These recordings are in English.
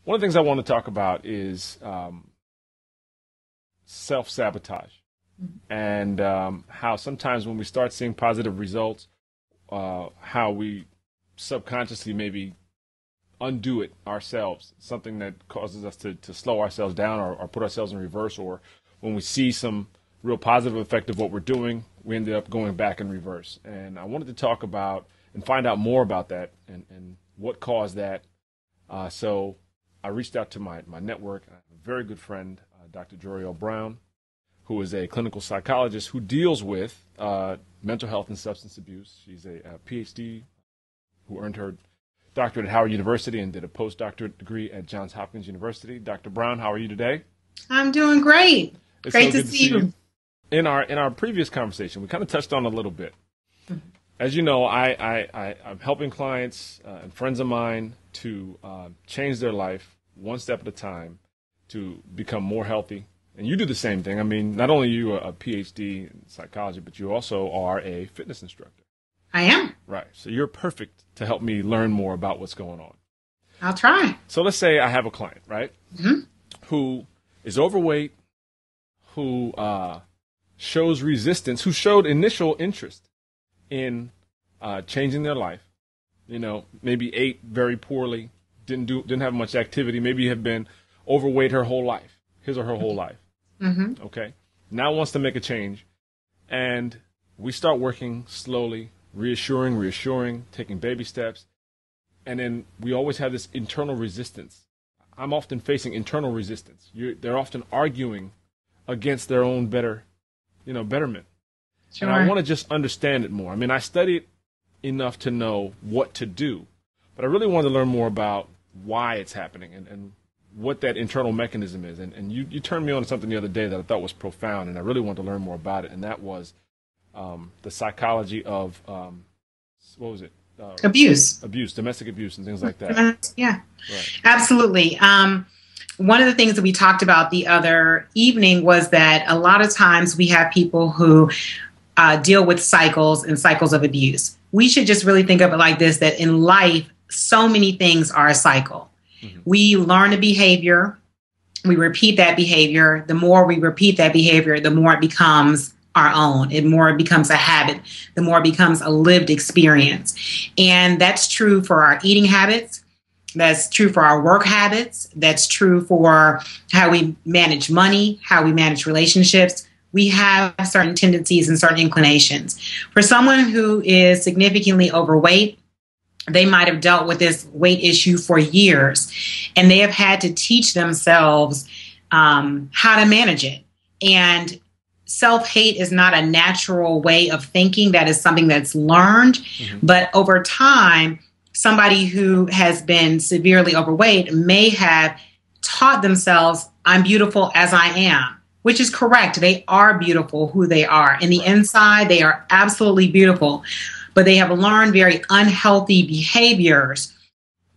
One of the things I want to talk about is self-sabotage and how sometimes when we start seeing positive results, how we subconsciously maybe undo it ourselves, something that causes us to slow ourselves down or put ourselves in reverse, or when we see some real positive effect of what we're doing, we ended up going back in reverse. And I wanted to talk about and find out more about that and what caused that. So I reached out to my network. I have a very good friend, Dr. Jorielle Brown, who is a clinical psychologist who deals with mental health and substance abuse. She's a PhD who earned her doctorate at Howard University and did a postdoctorate degree at Johns Hopkins University. Dr. Brown, how are you today? I'm doing great. Great to see you. In our previous conversation, we kind of touched on a little bit. As you know, I'm helping clients and friends of mine to change their life one step at a time to become more healthy. And you do the same thing. I mean, not only are you a PhD in psychology, but you also are a fitness instructor. I am. Right. So you're perfect to help me learn more about what's going on. I'll try. So let's say I have a client, right, who is overweight, who shows resistance, who showed initial interest in changing their life. You know, maybe ate very poorly, didn't have much activity, maybe have been overweight her whole life, his or her whole life. Okay. Now wants to make a change, and we start working slowly, reassuring, taking baby steps, and then we always have this internal resistance. I'm often facing internal resistance. They're often arguing against their own betterment. Sure. And I want to just understand it more. I mean, I studied enough to know what to do, but I really wanted to learn more about why it's happening and what that internal mechanism is. And you turned me on to something the other day that I thought was profound, and I really wanted to learn more about it, and that was the psychology of, what was it? Abuse, domestic abuse and things like that. Yeah, right. Absolutely. One of the things that we talked about the other evening was that a lot of times we have people who deal with cycles and cycles of abuse. We should just really think of it like this, that in life, so many things are a cycle. We learn a behavior, we repeat that behavior. The more we repeat that behavior, the more it becomes our own. The more it becomes a habit, the more it becomes a lived experience. And that's true for our eating habits. That's true for our work habits. That's true for how we manage money, how we manage relationships. We have certain tendencies and certain inclinations. For someone who is significantly overweight, they might have dealt with this weight issue for years, and they have had to teach themselves how to manage it. And self-hate is not a natural way of thinking. That is something that's learned. But over time, somebody who has been severely overweight may have taught themselves, I'm beautiful as I am, which is correct. They are beautiful who they are. In the inside, they are absolutely beautiful. But they have learned very unhealthy behaviors.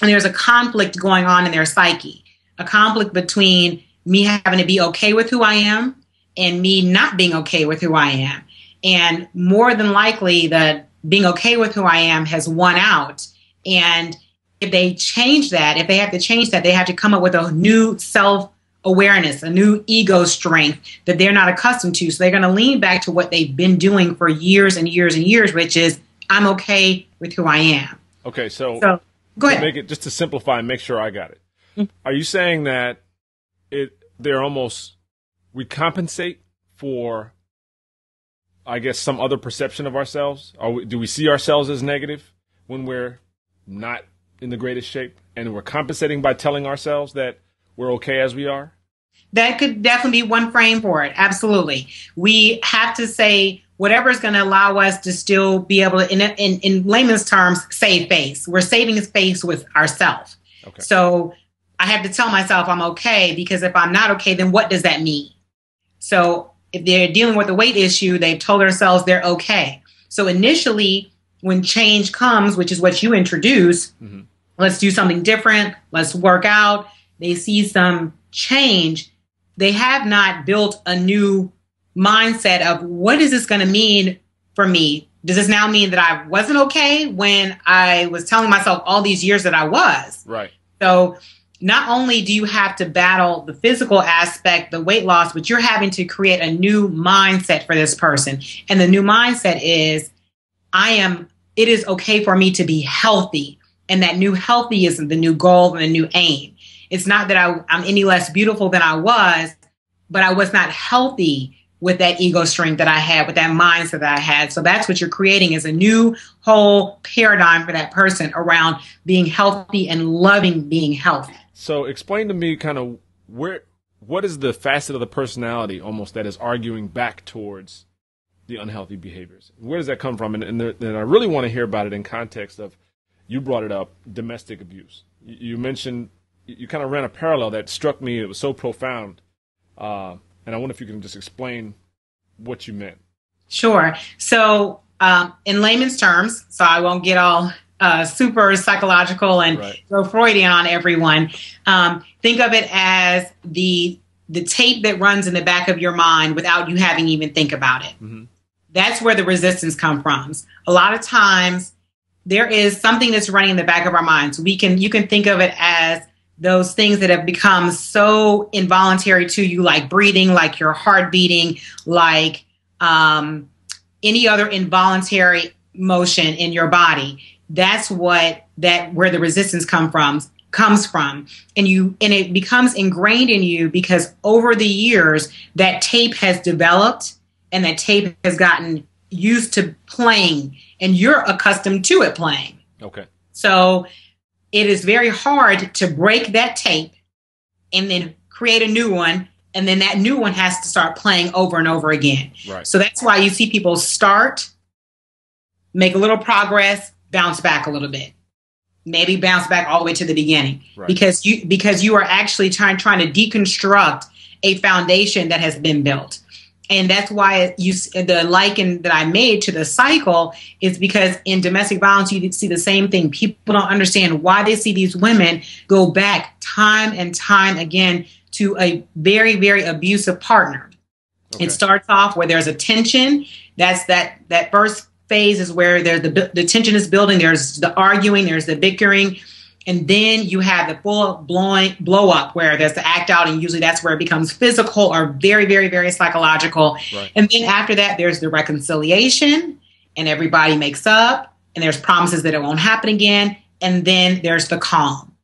And there's a conflict going on in their psyche, a conflict between me having to be okay with who I am and me not being okay with who I am. And more than likely, that being okay with who I am has won out. And if they change that, if they have to change that, they have to come up with a new self-awareness, a new ego strength that they're not accustomed to. So they're going to lean back to what they've been doing for years and years and years, which is, I'm okay with who I am. Okay, so go ahead. Make it, just to simplify and make sure I got it. Are you saying that we compensate for, I guess, some other perception of ourselves? Do we see ourselves as negative when we're not in the greatest shape, and we're compensating by telling ourselves that we're okay as we are? That could definitely be one frame for it. Absolutely. We have to say whatever is going to allow us to still be able to, in layman's terms, save face. We're saving space with ourselves. Okay. So I have to tell myself I'm okay, because if I'm not okay, then what does that mean? So if they're dealing with a weight issue, they've told themselves they're okay. So initially, when change comes, which is what you introduce, let's do something different, let's work out, they see some change, they have not built a new mindset of what is this going to mean for me? Does this now mean that I wasn't okay when I was telling myself all these years that I was? Right. So not only do you have to battle the physical aspect, the weight loss, but you're having to create a new mindset for this person. And the new mindset is, it is okay for me to be healthy. And that new healthy is the new goal and the new aim. It's not that I'm any less beautiful than I was, but I was not healthy with that ego strength that I had, with that mindset that I had. So that's what you're creating, is a new whole paradigm for that person around being healthy and loving being healthy. So explain to me kind of what is the facet of the personality almost that is arguing back towards the unhealthy behaviors? Where does that come from? And I really want to hear about it in context of, you brought it up, domestic abuse. You mentioned, you kind of ran a parallel that struck me. It was so profound. And I wonder if you can just explain what you meant. Sure. So in layman's terms, so I won't get all super psychological and go Freudian on everyone. Think of it as the tape that runs in the back of your mind without you having even think about it. Mm-hmm. That's where the resistance comes from. A lot of times there is something that's running in the back of our minds. You can think of it as those things that have become so involuntary to you, like breathing, like your heart beating, like any other involuntary motion in your body. That's where the resistance comes from. And it becomes ingrained in you because over the years that tape has developed and that tape has gotten used to playing, and you're accustomed to it playing. Okay. So it is very hard to break that tape and then create a new one, and then that new one has to start playing over and over again. Right. So that's why you see people start, make a little progress, bounce back a little bit, maybe bounce back all the way to the beginning, right, because you are actually trying to deconstruct a foundation that has been built. And that's why the liken that I made to the cycle is because in domestic violence, you see the same thing. People don't understand why they see these women go back time and time again to a very, very abusive partner. Okay. It starts off where there's a tension. That's that first phase is where the tension is building. There's the arguing, there's the bickering. And then you have the full blow up where there's the act out, and usually that's where it becomes physical or very, very, very psychological. Right. And then after that, there's the reconciliation, and everybody makes up, and there's promises that it won't happen again. And then there's the calm.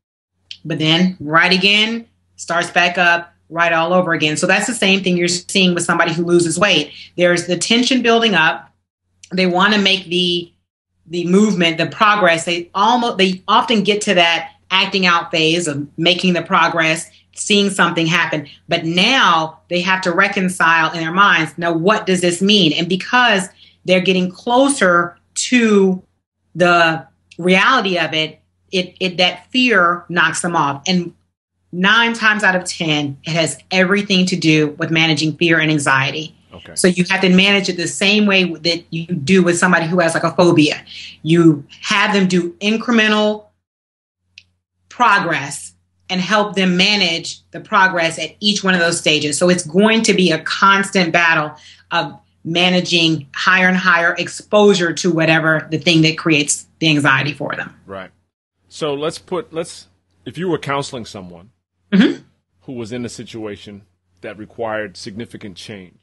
But then right again, starts back up, right all over again. So that's the same thing you're seeing with somebody who loses weight. There's the tension building up. They want to make the movement, the progress. They often get to that acting out phase of making the progress, seeing something happen. But now they have to reconcile in their minds. Now, what does this mean? And because they're getting closer to the reality of it, that fear knocks them off. And 9 times out of 10, it has everything to do with managing fear and anxiety. Okay. So you have to manage it the same way that you do with somebody who has like a phobia. You have them do incremental progress and help them manage the progress at each one of those stages. So it's going to be a constant battle of managing higher and higher exposure to whatever the thing that creates the anxiety for them. Right. So if you were counseling someone who was in a situation that required significant change,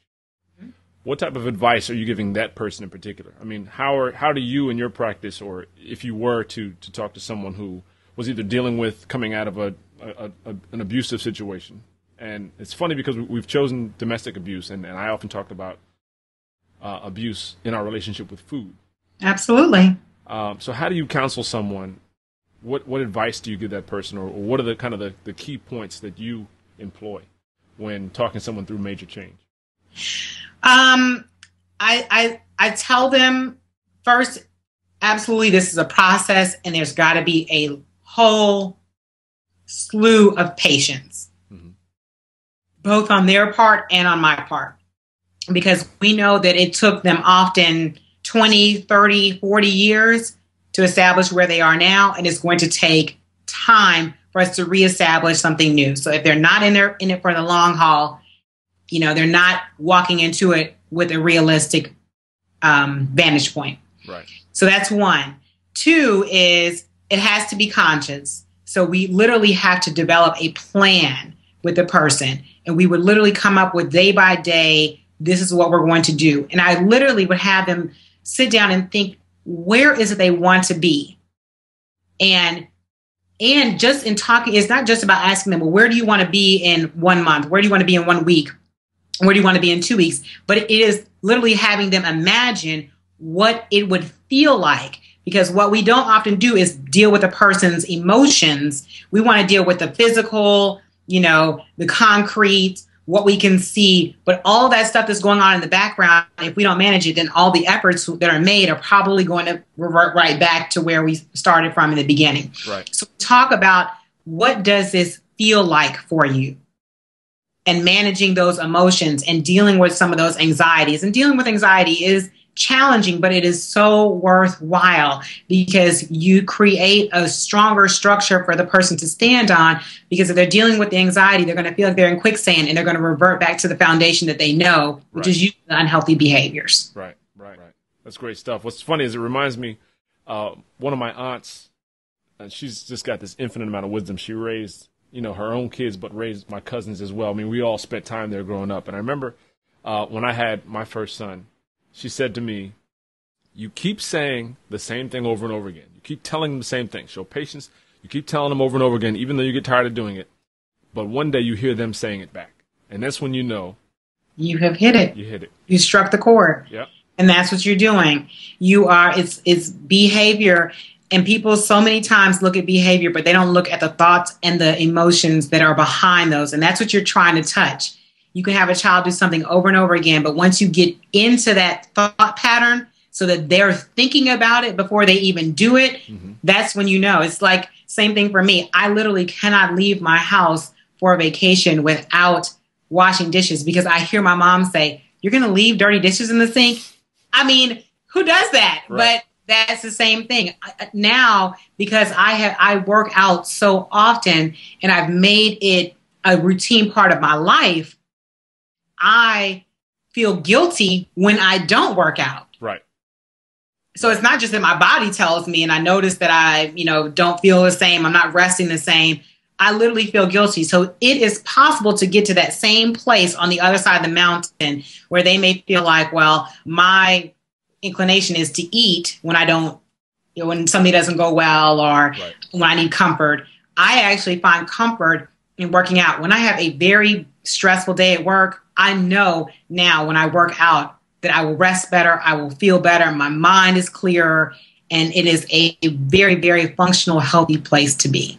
what type of advice are you giving that person in particular? I mean, how do you in your practice, or if you were to talk to someone who was either dealing with coming out of an abusive situation? And it's funny because we've chosen domestic abuse, and I often talked about abuse in our relationship with food. Absolutely. So how do you counsel someone? What advice do you give that person, or what are the kind of the key points that you employ when talking to someone through major change? I tell them first, absolutely, this is a process, and there's got to be a whole slew of patience, both on their part and on my part, because we know that it took them often 20, 30, 40 years to establish where they are now, and it's going to take time for us to reestablish something new. So if they're not in it for the long haul, they're not walking into it with a realistic vantage point. Right. So that's one. 2 is it has to be conscious. So we literally have to develop a plan with the person. And we would literally come up with day by day, this is what we're going to do. And I literally would have them sit down and think, where is it they want to be? And just in talking, it's not just about asking them, well, where do you want to be in 1 month? Where do you want to be in 1 week? Where do you want to be in 2 weeks? But it is literally having them imagine what it would feel like. Because what we don't often do is deal with a person's emotions. We want to deal with the physical, the concrete, what we can see. But all that stuff that's going on in the background, if we don't manage it, then all the efforts that are made are probably going to revert right back to where we started from in the beginning. Right. So talk about, what does this feel like for you? And managing those emotions and dealing with some of those anxieties. And dealing with anxiety is challenging, but it is so worthwhile, because you create a stronger structure for the person to stand on. Because if they're dealing with the anxiety, they're going to feel like they're in quicksand, and they're going to revert back to the foundation that they know, which is usually unhealthy behaviors. Right. That's great stuff. What's funny is it reminds me, one of my aunts, and she's just got this infinite amount of wisdom. She raised, her own kids, but raised my cousins as well. I mean, we all spent time there growing up. And I remember when I had my first son, she said to me, you keep saying the same thing over and over again. You keep telling them the same thing. Show patience. You keep telling them over and over again, even though you get tired of doing it. But one day you hear them saying it back. And that's when you know. You have hit it. You hit it. You struck the chord. Yep. And that's what you're doing. It's behavior. And people so many times look at behavior, but they don't look at the thoughts and the emotions that are behind those. And that's what you're trying to touch. You can have a child do something over and over again, but once you get into that thought pattern so that they're thinking about it before they even do it, that's when you know. It's like, same thing for me. I literally cannot leave my house for a vacation without washing dishes, because I hear my mom say, you're going to leave dirty dishes in the sink? I mean, who does that? Right. But that's the same thing. Now, because I work out so often and I've made it a routine part of my life, I feel guilty when I don't work out. Right. So it's not just that my body tells me and I notice that I, don't feel the same. I'm not resting the same. I literally feel guilty. So it is possible to get to that same place on the other side of the mountain where they may feel like, well, my inclination is to eat when I don't, when something doesn't go well, or when I need comfort. I actually find comfort in working out. When I have a very stressful day at work, I know now when I work out that I will rest better, I will feel better, my mind is clearer, and it is a very, very functional, healthy place to be.